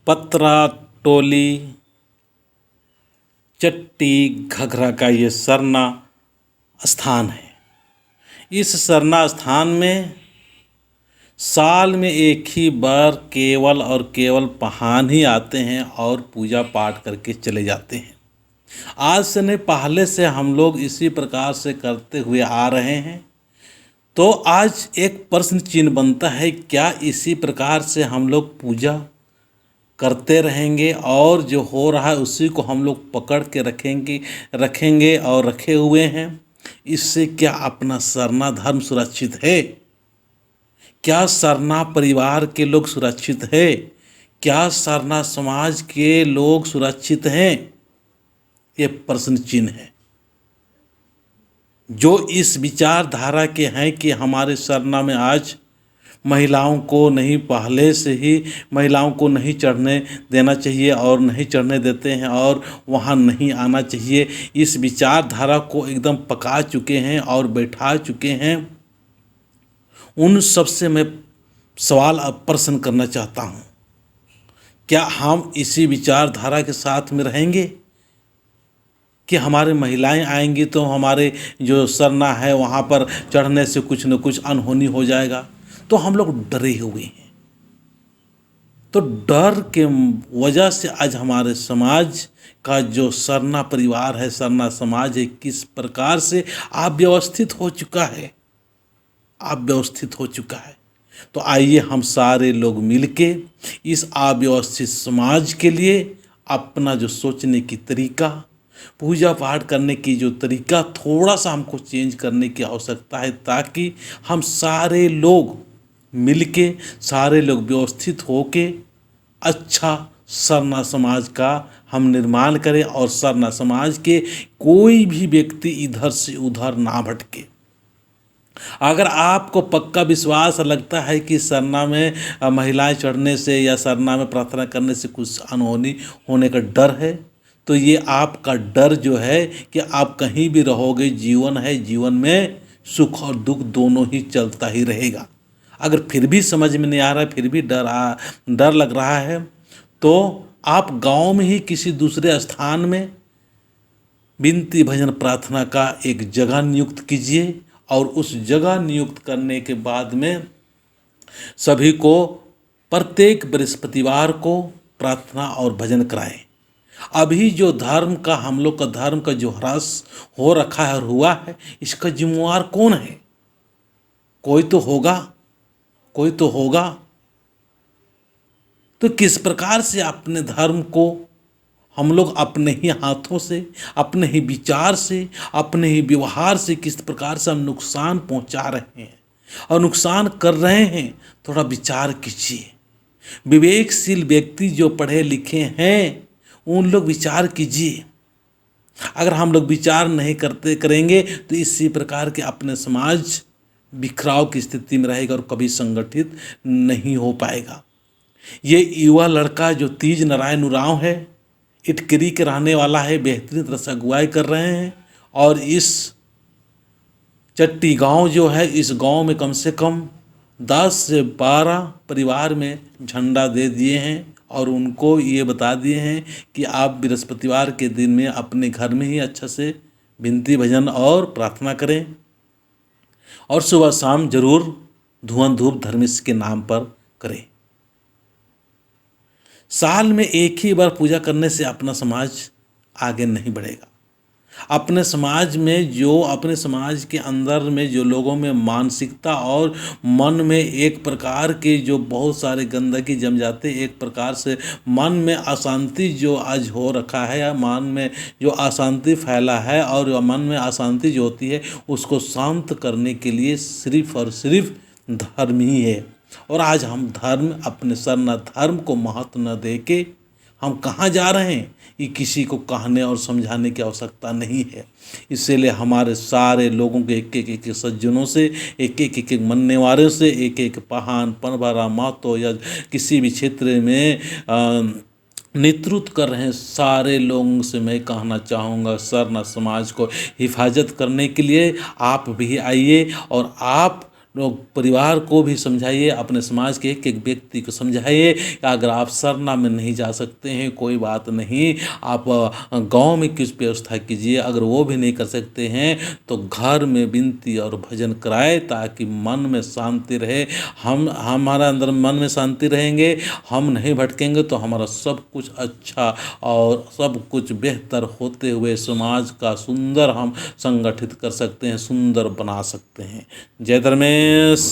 पतरा टोली चट्टी घघरा का ये सरना स्थान है। इस सरना स्थान में साल में एक ही बार केवल और केवल पहान ही आते हैं और पूजा पाठ करके चले जाते हैं। आज से नहीं, पहले से हम लोग इसी प्रकार से करते हुए आ रहे हैं। तो आज एक प्रश्न चिन्ह बनता है, क्या इसी प्रकार से हम लोग पूजा करते रहेंगे और जो हो रहा है उसी को हम लोग पकड़ के रखेंगे और रखे हुए हैं? इससे क्या अपना सरना धर्म सुरक्षित है? क्या सरना परिवार के लोग सुरक्षित है? क्या सरना समाज के लोग सुरक्षित हैं? ये प्रश्न चिन्ह है। जो इस विचारधारा के हैं कि हमारे सरना में आज महिलाओं को नहीं, पहले से ही महिलाओं को नहीं चढ़ने देना चाहिए और नहीं चढ़ने देते हैं और वहाँ नहीं आना चाहिए, इस विचारधारा को एकदम पका चुके हैं और बैठा चुके हैं, उन सबसे मैं सवाल अब प्रश्न करना चाहता हूँ, क्या हम इसी विचारधारा के साथ में रहेंगे कि हमारे महिलाएं आएंगी तो हमारे जो सरना है वहाँ पर चढ़ने से कुछ न कुछ अनहोनी हो जाएगा? तो हम लोग डरे हुए हैं। तो डर के वजह से आज हमारे समाज का जो सरना परिवार है, सरना समाज है, किस प्रकार से अव्यवस्थित हो चुका है, अव्यवस्थित हो चुका है। तो आइए हम सारे लोग मिलके इस अव्यवस्थित समाज के लिए अपना जो सोचने की तरीका, पूजा पाठ करने की जो तरीका, थोड़ा सा हमको चेंज करने की आवश्यकता है, ताकि हम सारे लोग मिलके, सारे लोग व्यवस्थित होके अच्छा सरना समाज का हम निर्माण करें और सरना समाज के कोई भी व्यक्ति इधर से उधर ना भटके। अगर आपको पक्का विश्वास लगता है कि सरना में महिलाएं चढ़ने से या सरना में प्रार्थना करने से कुछ अनहोनी होने का डर है, तो ये आपका डर जो है कि आप कहीं भी रहोगे, जीवन है, जीवन में सुख और दुख दोनों ही चलता ही रहेगा। अगर फिर भी समझ में नहीं आ रहा है, फिर भी डर लग रहा है, तो आप गांव में ही किसी दूसरे स्थान में विनती भजन प्रार्थना का एक जगह नियुक्त कीजिए और उस जगह नियुक्त करने के बाद में सभी को प्रत्येक बृहस्पतिवार को प्रार्थना और भजन कराएं। अभी जो धर्म का, हम लोग का धर्म का जो ह्रास हो रखा है और हुआ है, इसका जिम्मेवार कौन है? कोई तो होगा, कोई तो होगा। तो किस प्रकार से अपने धर्म को हम लोग अपने ही हाथों से, अपने ही विचार से, अपने ही व्यवहार से किस प्रकार से हम नुकसान पहुंचा रहे हैं और नुकसान कर रहे हैं, थोड़ा विचार कीजिए। विवेकशील व्यक्ति जो पढ़े लिखे हैं उन लोग विचार कीजिए। अगर हम लोग विचार नहीं करेंगे तो इसी प्रकार के अपने समाज बिखराव की स्थिति में रहेगा और कभी संगठित नहीं हो पाएगा। ये युवा लड़का जो तीज नारायण उरांव है, इटकरी के रहने वाला है, बेहतरीन तरह से अगुवाई कर रहे हैं और इस चट्टी गांव जो है, इस गांव में कम से कम 10 से 12 परिवार में झंडा दे दिए हैं और उनको ये बता दिए हैं कि आप बृहस्पतिवार के दिन में अपने घर में ही अच्छा से विनती भजन और प्रार्थना करें और सुबह शाम जरूर धुआं धूप धर्मिष्ठ के नाम पर करें। साल में एक ही बार पूजा करने से अपना समाज आगे नहीं बढ़ेगा। अपने समाज में जो, अपने समाज के अंदर में जो लोगों में मानसिकता और मन में एक प्रकार के जो बहुत सारे गंदगी जम जाते, एक प्रकार से मन में अशांति जो आज हो रखा है या मन में जो अशांति फैला है और मन में अशांति जो होती है उसको शांत करने के लिए सिर्फ और सिर्फ धर्म ही है। और आज हम धर्म, अपने सरना धर्म को महत्व न देके हम कहाँ जा रहे हैं, ये किसी को कहने और समझाने की आवश्यकता नहीं है। इसीलिए हमारे सारे लोगों के एक सज्जनों से, एक मनने वालों से, एक पहान पनभरा महतो या किसी भी क्षेत्र में नेतृत्व कर रहे हैं सारे लोगों से मैं कहना चाहूँगा, सरना समाज को हिफाजत करने के लिए आप भी आइए और आप लोग परिवार को भी समझाइए, अपने समाज के एक एक व्यक्ति को समझाइए कि अगर आप सरना में नहीं जा सकते हैं कोई बात नहीं, आप गांव में कुछ व्यवस्था कीजिए, अगर वो भी नहीं कर सकते हैं तो घर में विनती और भजन कराए ताकि मन में शांति रहे। हम हमारा अंदर मन में शांति रहेंगे, हम नहीं भटकेंगे तो हमारा सब कुछ अच्छा और सब कुछ बेहतर होते हुए समाज का सुंदर हम संगठित कर सकते हैं, सुंदर बना सकते हैं। जय धर्मेश।